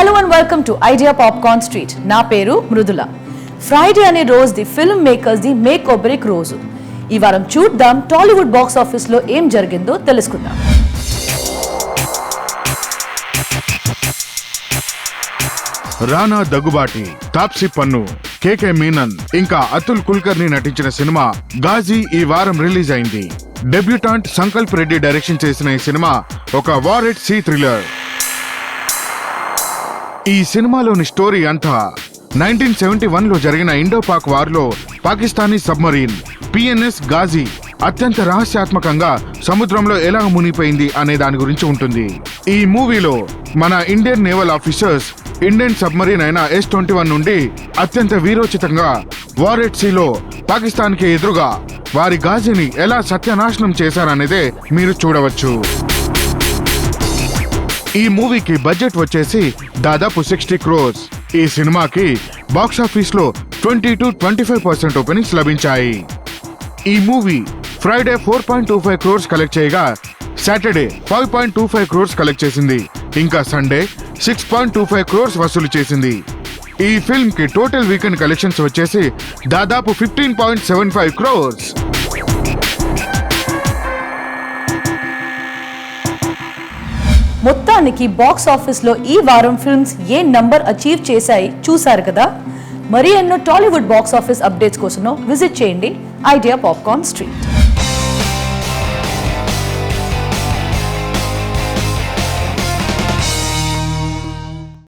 Hello and welcome to Idea Popcorn Street. నా పేరు Mrudula. Friday అనే రోజు the film makers the make or break రోజు. ఈ వారం చూద్దాం టాలీవుడ్ బాక్స్ ఆఫీస్ లో ఏం జరిగిందో తెలుసుకుందాం. రానా దగ్గుబాటి, తాప్సీ పన్ను, కేకే మీనన్ ఇంకా అతుల్ కుల్కర్ని నటించిన సినిమా గాజీ ఈ వారం రిలీజ్ అయింది. డెబ్యూటాంట్ సంకల్ప్ రెడ్డి డైరెక్షన్ చేసిన ఈ సినిమా ఒక వార్ ఎట్ సీ థ్రిల్లర్. ఈ సినిమాలోని స్టోరీ అంతా 1971లో జరిగిన ఇండో-పాక్ వార్లో పాకిస్తానీ సబ్మరీన్ పిఎన్ఎస్ గాజీ అత్యంత రహస్యాత్మకంగా సముద్రంలో ఎలా మునిగిపోయింది అనే దాని గురించి ఉంటుంది. ఈ మూవీలో మన Indian naval officers Indian submarine అయిన S-21 నుండి అత్యంత వీరోచితంగా వార్ ఎట్ సీలో పాకిస్తాన్ కి ఎదురుగా వారి గాజీని ఎలా సత్యనాశనం చేశారనేదే మీరు చూడవచ్చు. ఈ మూవీకి బడ్జెట్ వచ్చేసి దాదాపు 60 crores. ఈ సినిమాకి బాక్సాఫీస్ లో 20-25% ఓపెనింగ్స్ లభించాయి. ఈ మూవీ ఫ్రైడే 4.25 crores కలెక్ట్ చేయగా సాటర్డే 5.25 crores కలెక్ట్ చేసింది. ఇంకా సండే 6.25 crores వసూలు చేసింది. ఈ ఫిల్మ్ కి టోటల్ వీకెండ్ కలెక్షన్స్ వచ్చేసి దాదాపు 15.75 crores. మొత్తానికి బాక్స్ ఆఫీస్ లో ఈ వారం ఫిల్మ్స్ ఏ నంబర్ అచీవ్ చేశాయి చూసారు కదా. మరి ఎన్నో టాలీవుడ్ బాక్స్ ఆఫీస్ అప్డేట్స్ కోసం విజిట్ చేయండి ఐడియా పాప్కార్న్ స్ట్రీట్.